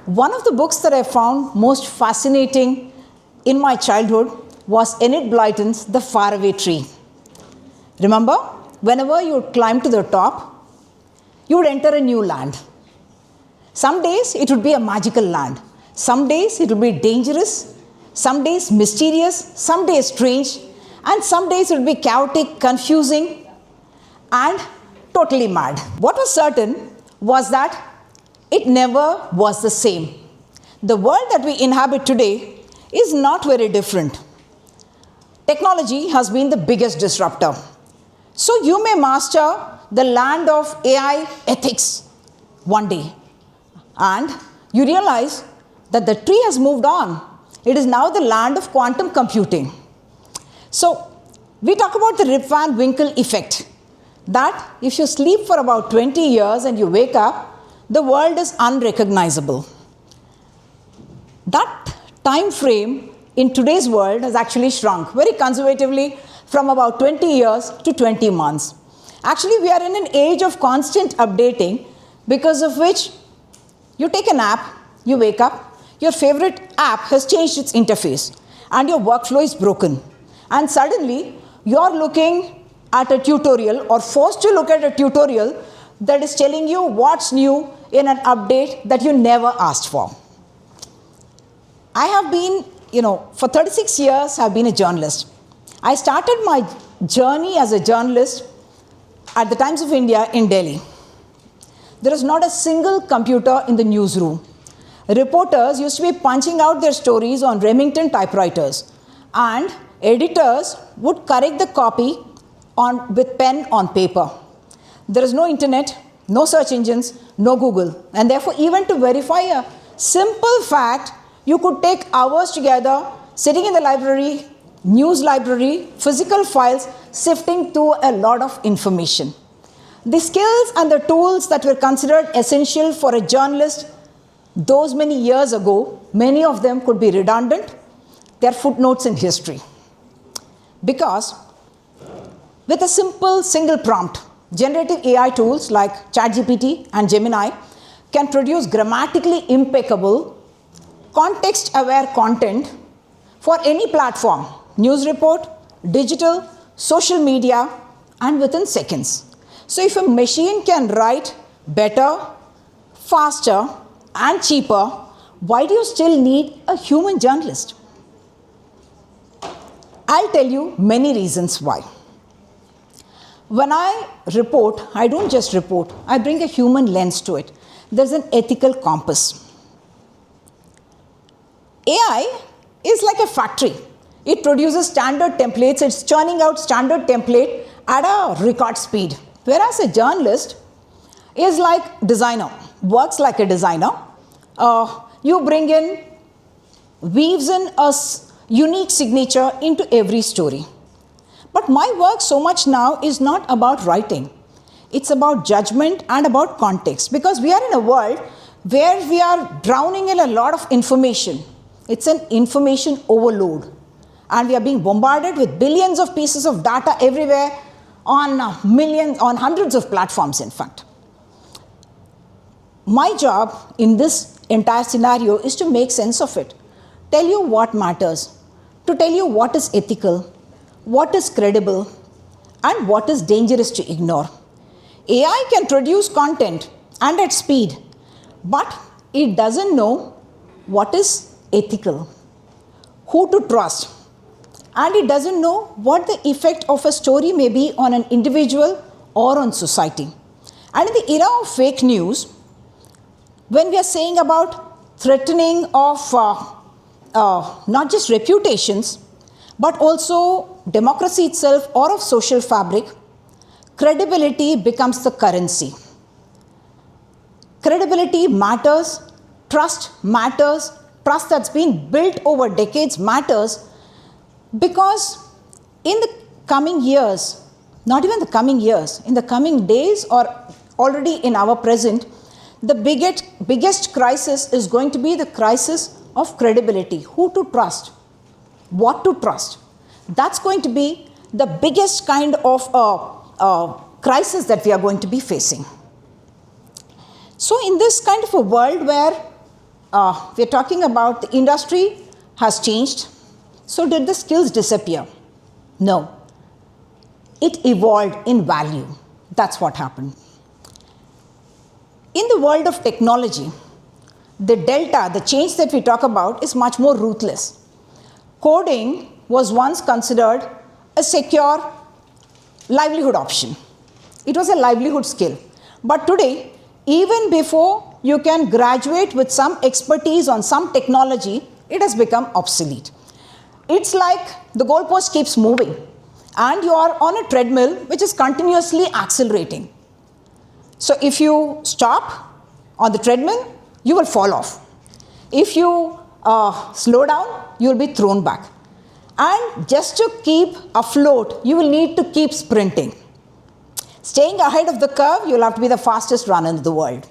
One of the books that I found most fascinating in my childhood was Enid Blyton's The Faraway Tree. Remember, whenever you would climb to the top, you would enter a new land. Some days it would be a magical land. Some days it would be dangerous. Some days mysterious. Some days strange. And some days it would be chaotic, confusing, and totally mad. What was certain was that it never was the same. The world that we inhabit today is not very different. Technology has been the biggest disruptor. So you may master the land of AI ethics one day, and you realize that the tree has moved on. It is now the land of quantum computing. So we talk about the Rip Van Winkle effect, that if you sleep for about 20 years and you wake up, the world is unrecognizable. That time frame in today's world has actually shrunk very conservatively from about 20 years to 20 months. Actually, we are in an age of constant updating, because of which you take a nap, you wake up, your favorite app has changed its interface and your workflow is broken. And suddenly, you're looking at a tutorial or forced to look at a tutorial that is telling you what's new in an update that you never asked for. I have been, for 36 years, I've been a journalist. I started my journey as a journalist at the Times of India in Delhi. There is not a single computer in the newsroom. Reporters used to be punching out their stories on Remington typewriters, and editors would correct the copy with pen on paper. There is no internet, no search engines, no Google, and therefore even to verify a simple fact, you could take hours together sitting in the library, news library, physical files, sifting through a lot of information. The skills and the tools that were considered essential for a journalist those many years ago, many of them could be redundant. They are footnotes in history. Because with a simple single prompt, generative AI tools like ChatGPT and Gemini can produce grammatically impeccable, context-aware content for any platform, news report, digital, social media, and within seconds. So if a machine can write better, faster, and cheaper, why do you still need a human journalist? I'll tell you many reasons why. When I report, I don't just report, I bring a human lens to it. There's an ethical compass. AI is like a factory. It produces standard templates, it's churning out standard template at a record speed. Whereas a journalist is like designer, works like a designer. You bring in, weaves in a unique signature into every story. But my work so much now is not about writing. It's about judgment and about context, because we are in a world where we are drowning in a lot of information. It's an information overload. And we are being bombarded with billions of pieces of data everywhere on hundreds of platforms, in fact. My job in this entire scenario is to make sense of it, tell you what matters, to tell you what is ethical, what is credible, and what is dangerous to ignore. AI can produce content and at speed, but it doesn't know what is ethical, who to trust, and it doesn't know what the effect of a story may be on an individual or on society. And in the era of fake news, when we are saying about threatening of not just reputations, but also democracy itself or of social fabric, credibility becomes the currency. Credibility matters, trust that's been built over decades matters, because in the coming years, not even the coming years, in the coming days or already in our present, the biggest crisis is going to be the crisis of credibility. Who to trust? What to trust? That's going to be the biggest kind of crisis that we are going to be facing. So in this kind of a world where we're talking about the industry has changed. So did the skills disappear? No. It evolved in value. That's what happened. In the world of technology, the delta, the change that we talk about, is much more ruthless. Coding was once considered a secure livelihood option. It was a livelihood skill. But today, even before you can graduate with some expertise on some technology, it has become obsolete. It's like the goalpost keeps moving and you are on a treadmill which is continuously accelerating. So if you stop on the treadmill, you will fall off. If you slow down, you will be thrown back. And just to keep afloat, you will need to keep sprinting. Staying ahead of the curve, you will have to be the fastest runner in the world.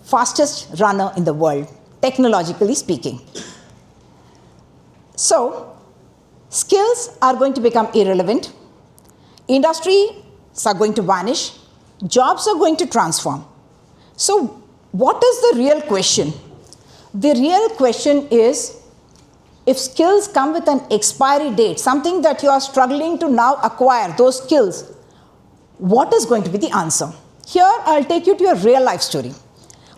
Fastest runner in the world, technologically speaking. So, skills are going to become irrelevant. Industries are going to vanish. Jobs are going to transform. So, what is the real question? The real question is, if skills come with an expiry date, something that you are struggling to now acquire, those skills, what is going to be the answer? Here, I'll take you to a real life story.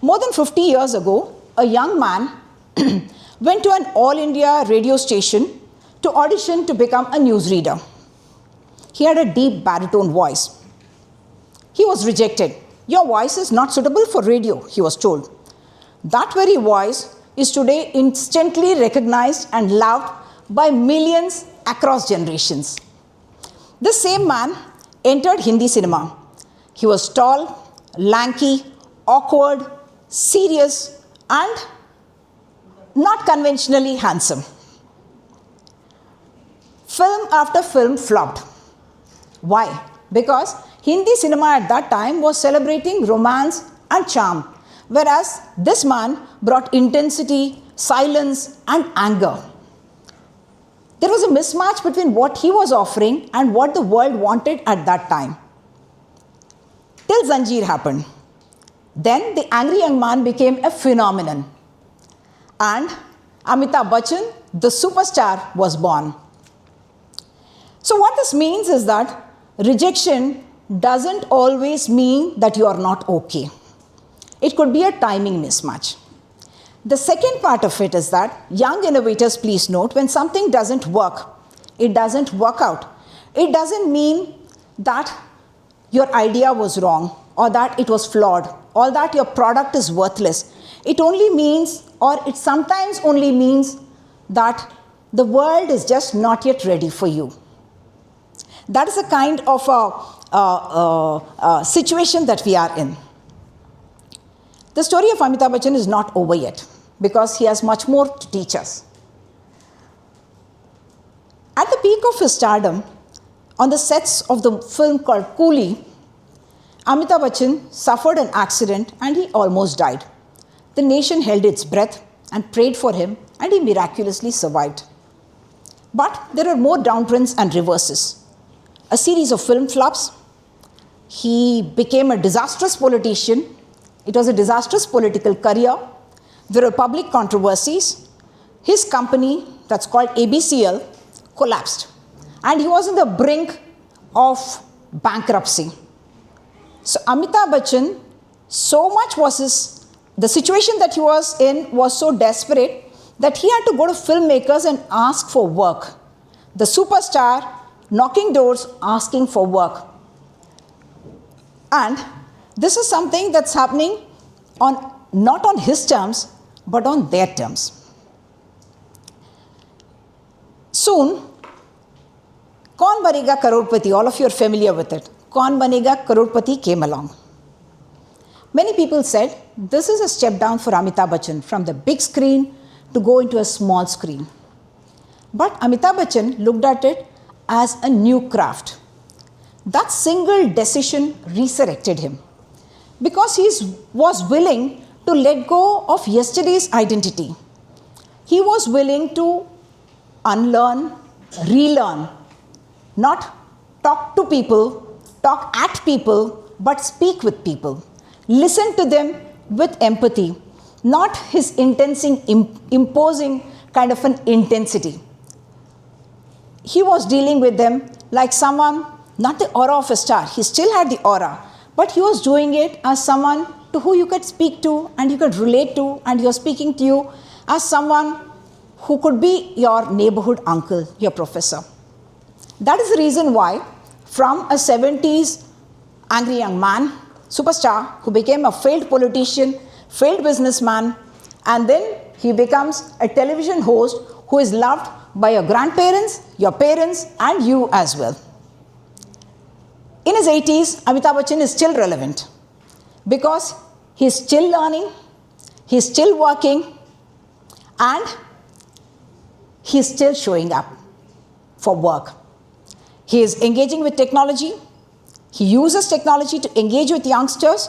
More than 50 years ago, a young man went to an all India radio station to audition to become a newsreader. He had a deep baritone voice. He was rejected. Your voice is not suitable for radio, he was told. That very voice is today instantly recognized and loved by millions across generations. This same man entered Hindi cinema. He was tall, lanky, awkward, serious, and not conventionally handsome. Film after film flopped. Why? Because Hindi cinema at that time was celebrating romance and charm, whereas this man brought intensity, silence, and anger. There was a mismatch between what he was offering and what the world wanted at that time. Till Zanjeer happened. Then the angry young man became a phenomenon. And Amitabh Bachchan, the superstar, was born. So what this means is that rejection doesn't always mean that you are not okay. It could be a timing mismatch. The second part of it is that, young innovators, please note, when something doesn't work, it doesn't work out. It doesn't mean that your idea was wrong, or that it was flawed, or that your product is worthless. It only means, or it sometimes only means, that the world is just not yet ready for you. That is a kind of a situation that we are in. The story of Amitabh Bachchan is not over yet, because he has much more to teach us. At the peak of his stardom, on the sets of the film called Coolie, Amitabh Bachchan suffered an accident and he almost died. The nation held its breath and prayed for him, and he miraculously survived. But there are more downturns and reverses. A series of film flops. He became a disastrous politician. It was a disastrous political career. There were public controversies. His company, that's called ABCL, collapsed. And he was on the brink of bankruptcy. So Amitabh Bachchan, so much was the situation that he was in was so desperate that he had to go to filmmakers and ask for work. The superstar knocking doors, asking for work. And this is something that's happening not on his terms, but on their terms. Soon, Kaun Banega Crorepati, all of you are familiar with it. Kaun Banega Crorepati came along. Many people said, this is a step down for Amitabh Bachchan from the big screen to go into a small screen. But Amitabh Bachchan looked at it as a new craft. That single decision resurrected him, because he was willing to let go of yesterday's identity. He was willing to unlearn, relearn, not talk to people, talk at people, but speak with people. Listen to them with empathy not his imposing kind of an intensity. He was dealing with them like someone, not the aura of a star, he still had the aura, but he was doing it as someone to who you could speak to and you could relate to, and he was speaking to you as someone who could be your neighborhood uncle, your professor. That is the reason why from a 70s angry young man, superstar, who became a failed politician, failed businessman, and then he becomes a television host who is loved by your grandparents, your parents, and you as well. In his 80s, Amitabh Bachchan is still relevant because he's still learning, he's still working, and he's still showing up for work. He is engaging with technology, he uses technology to engage with youngsters,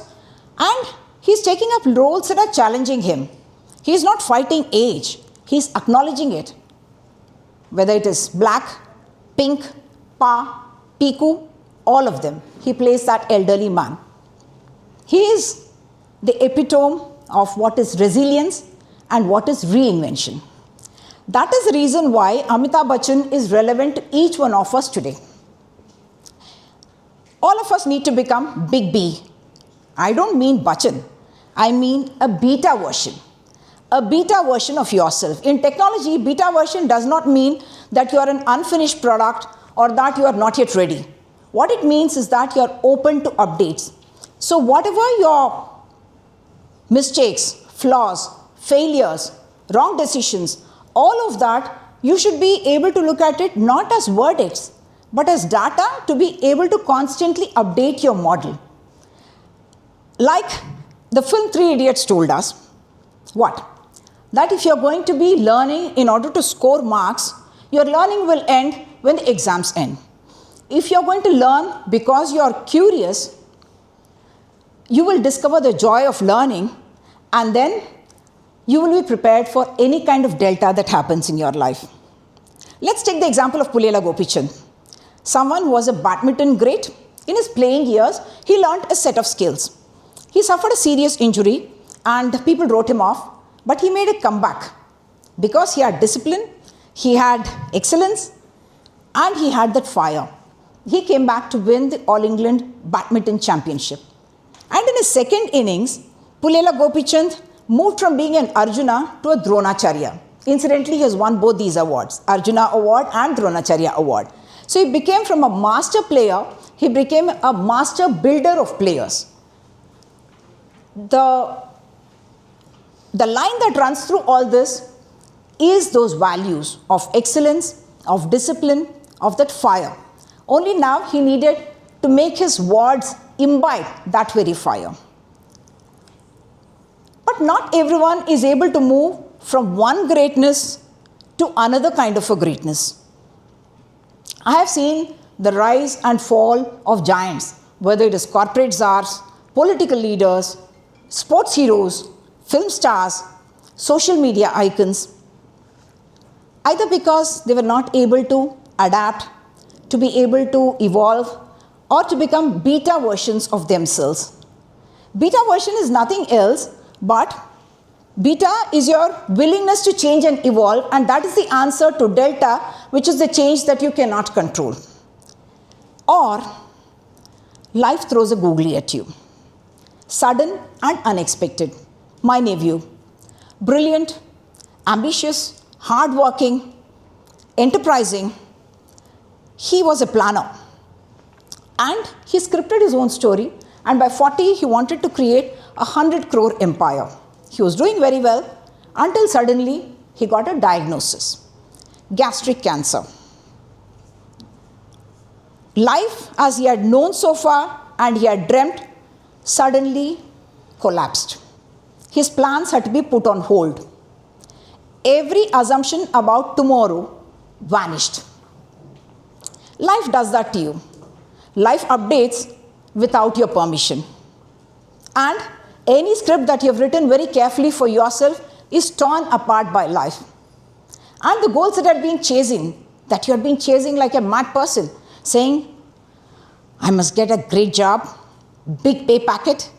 and he's taking up roles that are challenging him. He's not fighting age, he's acknowledging it. Whether it is black, pink, pa, piku, all of them, he plays that elderly man. He is the epitome of what is resilience and what is reinvention. That is the reason why Amitabh Bachchan is relevant to each one of us today. All of us need to become Big B. I don't mean Bachchan, I mean a beta version. A beta version of yourself. In technology, beta version does not mean that you are an unfinished product or that you are not yet ready. What it means is that you are open to updates. So whatever your mistakes, flaws, failures, wrong decisions, all of that, you should be able to look at it not as verdicts, but as data to be able to constantly update your model. Like the film Three Idiots told us, what? That if you're going to be learning in order to score marks, your learning will end when the exams end. If you're going to learn because you're curious, you will discover the joy of learning, and then you will be prepared for any kind of delta that happens in your life. Let's take the example of Pullela Gopichand. Someone who was a badminton great. In his playing years, he learned a set of skills. He suffered a serious injury and people wrote him off, but he made a comeback because he had discipline, he had excellence, and he had that fire. He came back to win the All England Badminton Championship. And in his second innings, Pullela Gopichand moved from being an Arjuna to a Dronacharya. Incidentally, he has won both these awards, Arjuna Award and Dronacharya Award. So he became from a master player, he became a master builder of players. The line that runs through all this is those values of excellence, of discipline, of that fire. Only now he needed to make his words imbibe that very fire. But not everyone is able to move from one greatness to another kind of a greatness. I have seen the rise and fall of giants, whether it is corporate czars, political leaders, sports heroes, film stars, social media icons, either because they were not able to adapt, to be able to evolve, or to become beta versions of themselves. Beta version is nothing else but beta is your willingness to change and evolve, and that is the answer to delta, which is the change that you cannot control. Or life throws a googly at you, sudden and unexpected. My nephew, brilliant, ambitious, hardworking, enterprising, he was a planner and he scripted his own story, and by 40 he wanted to create a 100 crore empire. He was doing very well until suddenly he got a diagnosis, gastric cancer. Life as he had known so far and he had dreamt suddenly collapsed. His plans had to be put on hold. Every assumption about tomorrow vanished. Life does that to you. Life updates without your permission. And any script that you have written very carefully for yourself is torn apart by life. And the goals that you had been chasing like a mad person, saying, I must get a great job, big pay packet,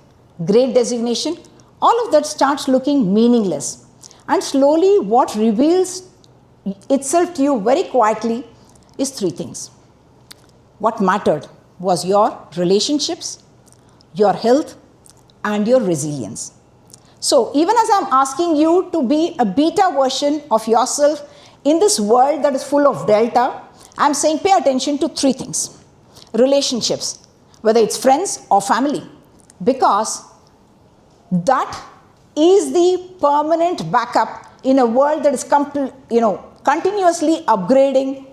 great designation, all of that starts looking meaningless. And slowly, what reveals itself to you very quietly is three things. What mattered was your relationships, your health, and your resilience. So, even as I'm asking you to be a beta version of yourself in this world that is full of delta, I'm saying pay attention to three things. Relationships, whether it's friends or family, because that is the permanent backup in a world that is continuously upgrading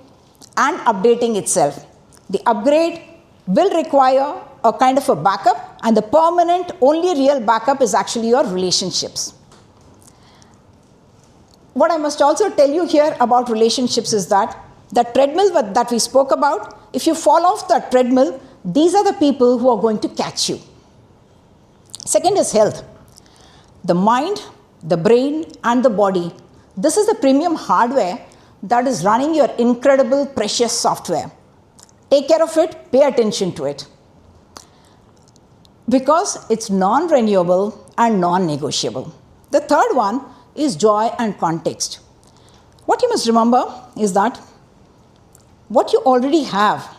and updating itself. The upgrade will require a kind of a backup, and the permanent, only real backup is actually your relationships. What I must also tell you here about relationships is that the treadmill that we spoke about, if you fall off the treadmill, these are the people who are going to catch you. Second is health. The mind, the brain, and the body. This is the premium hardware that is running your incredible, precious software. Take care of it, pay attention to it. Because it's non-renewable and non-negotiable. The third one is joy and context. What you must remember is that what you already have,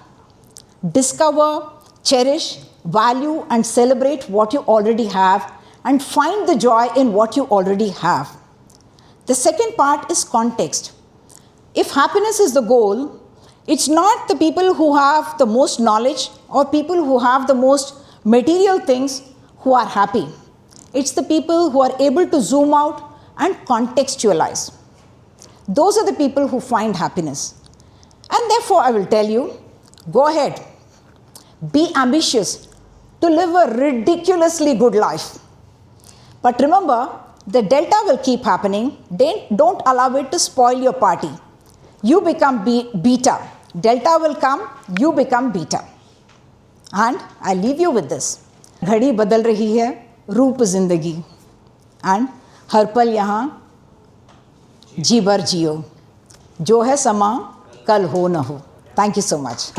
discover, cherish, value, and celebrate what you already have, and find the joy in what you already have. The second part is context. If happiness is the goal, it's not the people who have the most knowledge or people who have the most material things who are happy. It's the people who are able to zoom out and contextualize. Those are the people who find happiness. And therefore, I will tell you, go ahead, be ambitious to live a ridiculously good life. But remember, the delta will keep happening. Don't allow it to spoil your party. You become beta. Delta will come, you become beta. And I leave you with this. घड़ी बदल रही है, रूप जिंदगी. And हर पल यहाँ जी भर जियो. जो है समा, कल हो न हो. Thank you so much.